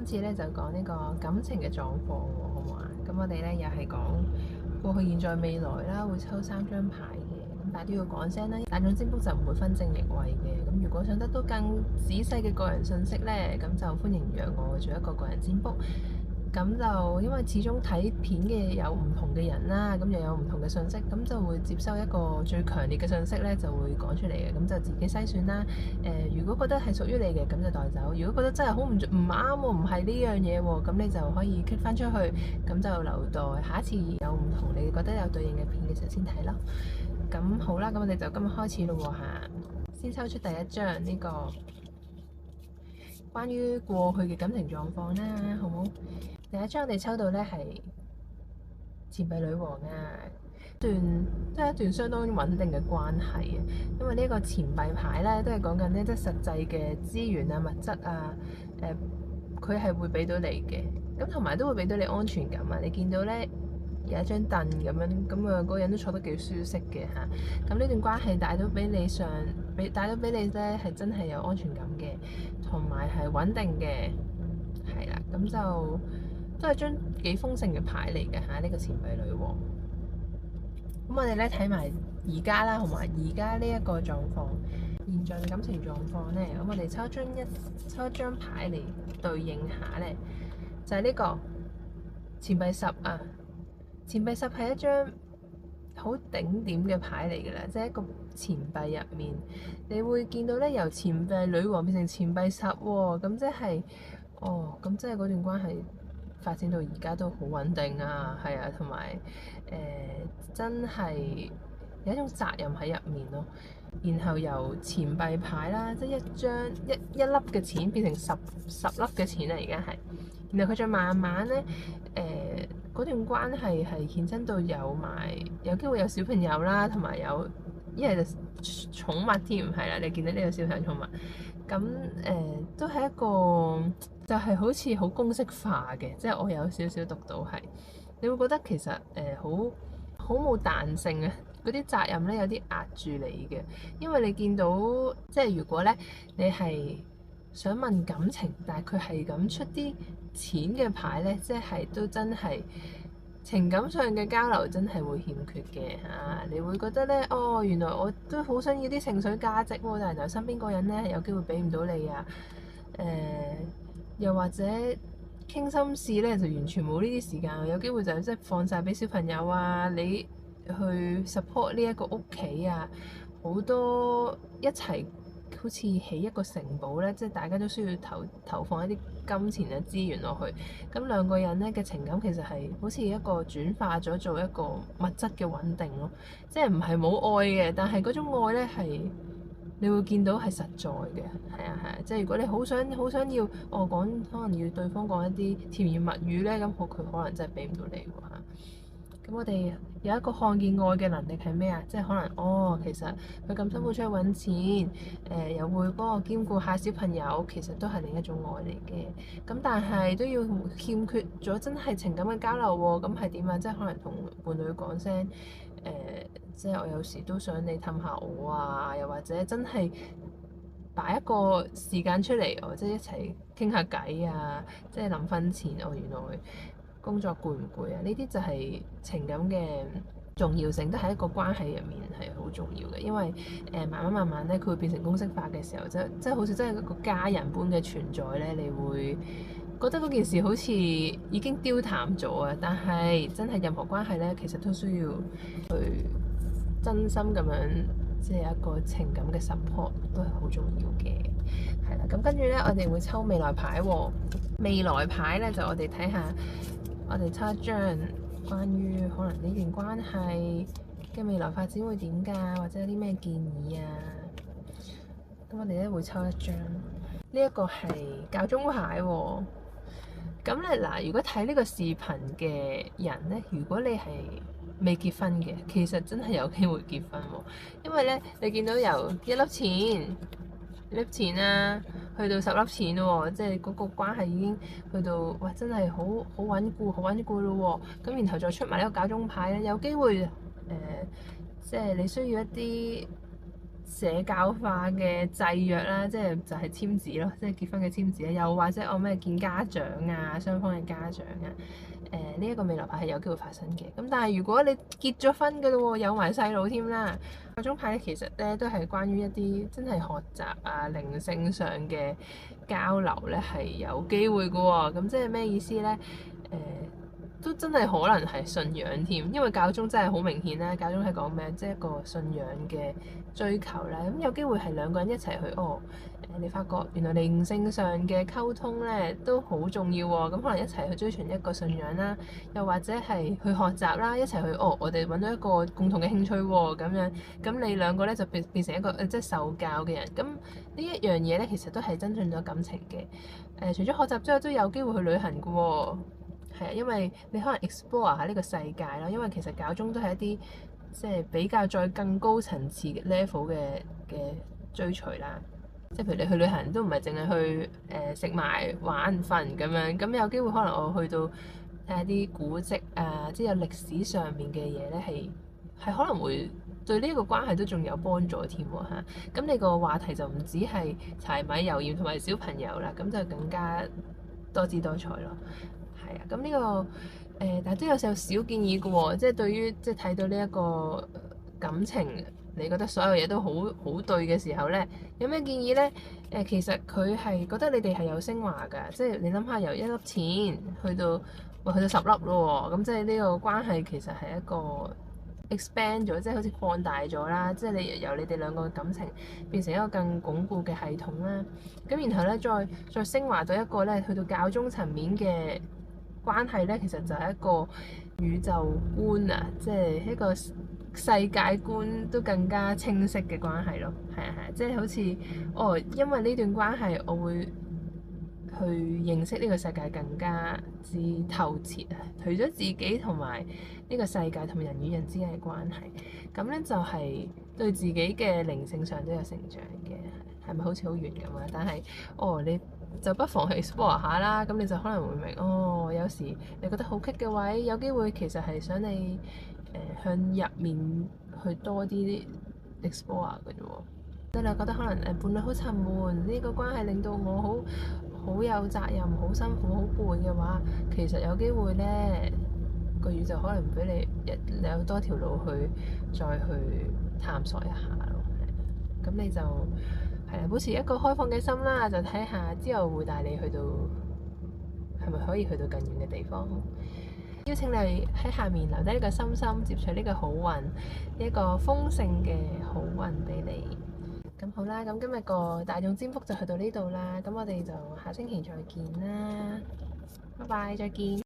次咧就講呢個感情嘅狀況喎，好唔好啊？咁我哋咧又係講過去、現在、未來啦，會抽3張牌嘅，咁但係都要講聲啦。大眾占卜就唔會分正逆位嘅，咁如果想得到更仔細嘅個人信息咧，咁就歡迎約我做一個個人占卜。咁就因為始終睇片嘅有唔同嘅人啦，咁又有唔同嘅信息，咁就會接收一個最強烈嘅信息咧，就會講出嚟嘅，咁就自己篩選啦。如果覺得係屬於你嘅，咁就帶走；如果覺得真係好唔啱喎，唔係呢樣嘢喎，咁你就可以 click 翻出去，咁就留待下一次有唔同你覺得有對應嘅片嘅時候先睇咯。咁好啦，咁我哋就今日開始咯喎嚇，先抽出第一張呢個關於過去嘅感情狀況啦，好唔好？第一張我哋抽到咧係錢幣女王啊，都係一段相當穩定嘅關係啊。因為呢一個錢幣牌咧，都係講緊咧即係實際嘅資源啊、物質啊，佢係會俾到你嘅。咁同埋都會俾到你安全感啊。你見到咧有一張凳咁樣，咁啊嗰個人都坐得幾舒適嘅嚇。咁呢段關係帶到俾你咧係真係有安全感嘅，同埋係穩定嘅，係啦。咁就都係張幾豐盛嘅牌嚟嘅嚇，呢個錢幣女王。咁我哋咧睇埋而家啦，同埋而家呢一個狀況，現在嘅感情狀況咧，咁我哋抽一張牌嚟對應下咧，就係呢個錢幣十啊。錢幣十係一張好頂點嘅牌嚟㗎啦，即係一個錢幣入面，你會見到咧由錢幣女王變成錢幣十喎，咁即係咁即係嗰段關係發展到而家都好穩定啊，係啊，同埋真係有一種責任喺入面咯。然後由錢幣牌啦，即係一粒嘅錢變成十粒嘅錢啦，而家係。然後佢再慢慢咧嗰段關係係衍生到有機會有小朋友啦，同埋有一係就寵物添，係啦，你見到呢個小朋友寵物，咁都係一個就係好似好公式化嘅，即係我有少少讀到係，你會覺得其實好冇彈性啊，嗰啲責任咧有啲壓住你嘅，因為你見到即係如果咧你係想問感情，但係佢係咁出啲錢嘅牌咧，即係都真係情感上嘅交流真係會欠缺嘅嚇。你會覺得咧，原來我都好想要啲情緒價值喎，但係原來身邊個人咧係有機會俾唔到你啊。又或者傾心事咧就完全冇呢啲時間，有機會就即係放晒俾小朋友啊，你去 support 呢一個屋企啊，好多一齊。好似起一個城堡咧，即係大家都需要投放一啲金錢嘅資源落去。咁兩個人咧嘅情感其實係好似一個轉化咗做一個物質嘅穩定咯，即係唔係冇愛嘅，但係嗰種愛咧係你會見到係實在嘅，係啊，即係如果你好想要講，可能要對方講一啲甜言蜜語咧，咁佢可能真係俾唔到你喎嚇。咁我哋有一個看見愛嘅能力係咩啊？即係可能其實佢咁辛苦出去揾錢，又會幫我兼顧下小朋友，其實都係另一種愛嚟嘅。咁但係都要欠缺咗真係情感嘅交流喎。咁係點啊？即係可能同伴侶講聲即係我有時都想你氹下我啊，又或者真係擺一個時間出嚟，即係一齊傾下偈啊，即係臨瞓前原來工作攰唔攰啊？呢啲就係情感嘅重要性，都喺一個關係入面係好重要嘅。因為慢慢咧，佢會變成公式化嘅時候，即係好似真係一個家人般嘅存在咧，你會覺得嗰件事好似已經丟淡咗啊！但係真係任何關係咧，其實都需要去真心咁樣，即係一個情感嘅 support 都係好重要嘅。係啦，咁跟住咧，我哋會抽未來牌喎。未來牌咧，就我哋睇下。我哋抽一張關於可能呢段關係嘅未來發展會點㗎，或者有啲咩建議啊？咁我哋咧會抽一張，呢一個係教宗牌喎。咁咧嗱，如果睇呢個視頻嘅人咧，如果你係未結婚嘅，其實真係有機會結婚喎，因為咧你見到由一粒錢啊，去到10粒錢咯喎，即係嗰個關係已經去到哇，真係好穩固咯喎。咁然後再出埋呢個教宗牌咧，有機會即係你需要一啲社交化嘅制約啦，即係就係簽字咯，即係結婚嘅簽字啦，又或者我咩見家長啊，雙方嘅家長啊，呢一個未來牌係有機會發生嘅。咁但係如果你結咗婚嘅咯喎，有埋細路添啦，教宗牌咧其實咧都係關於一啲真係學習啊、靈性上嘅交流咧係有機會嘅喎。咁即係咩意思咧？都真係可能係信仰添，因為教宗真係好明顯啦。教宗係講咩？即係一個信仰嘅追求啦。咁有機會係兩個人一齊去你發覺原來靈性上嘅溝通咧都好重要喎。咁可能一齊去追尋一個信仰啦，又或者係去學習啦，一齊去我哋揾到一個共同嘅興趣喎。咁樣咁你兩個咧就變成一個即係受教嘅人。咁呢一樣嘢咧，其實都係增進咗感情嘅。除咗學習之外，都有機會去旅行嘅喎。係啊，因為你可能 explore 下呢個世界啦，因為其實教宗都係一啲即係比較再更高層次嘅 level 嘅追隨啦。即係譬如你去旅行都唔係淨係去食埋玩瞓咁樣，咁有機會可能我去到睇下啲古蹟啊，即係有歷史上面嘅嘢咧，係可能會對呢個關係都仲有幫助添喎嚇。咁你個話題就唔止係柴米油鹽同埋小朋友啦，咁就更加多姿多彩咯。係啊，咁呢個但係都有少少建議嘅喎，即係對於即係睇到呢一個感情，你覺得所有嘢都好好對嘅時候咧，有咩建議咧？其實佢係覺得你哋係有升華㗎，即係你諗下由一粒錢去到10粒咯喎，咁即係呢個關係其實係一個 expand 咗，即係好似擴大咗啦，即係你由你哋兩個嘅感情變成一個更鞏固嘅系統啦。咁然後咧再升華到一個咧去到教宗層面嘅關係咧，其實就係一個宇宙觀啊，即係一個世界觀都更加清晰嘅關係咯。係啊係啊，即係好似因為呢段關係，我會去認識呢個世界更加之透徹啊。除咗自己同埋呢個世界同埋人與人之間嘅關係，咁咧就係對自己嘅靈性上都有成長嘅，係咪好似好遠咁啊？但係你就不妨去 explore 下啦，咁你就可能會明有時你覺得好棘嘅位，有機會其實係想你向入面去多啲 explore 嘅啫喎。即係你覺得可能伴侶好沉悶，呢個關係令到我好有責任、好辛苦、好攰嘅話，其實有機會咧，個宇宙可能俾你有多條路去再去探索一下咯。咁你就係啦，保持一個開放嘅心啦，就睇下之後會帶你去到係咪可以去到更遠嘅地方。邀請你喺下面留低呢個心心，接取呢個好運，呢個豐盛嘅好運俾你。咁好啦，咁今日個大眾占卜就去到呢度啦，咁我哋就下星期再見啦，拜拜，再見。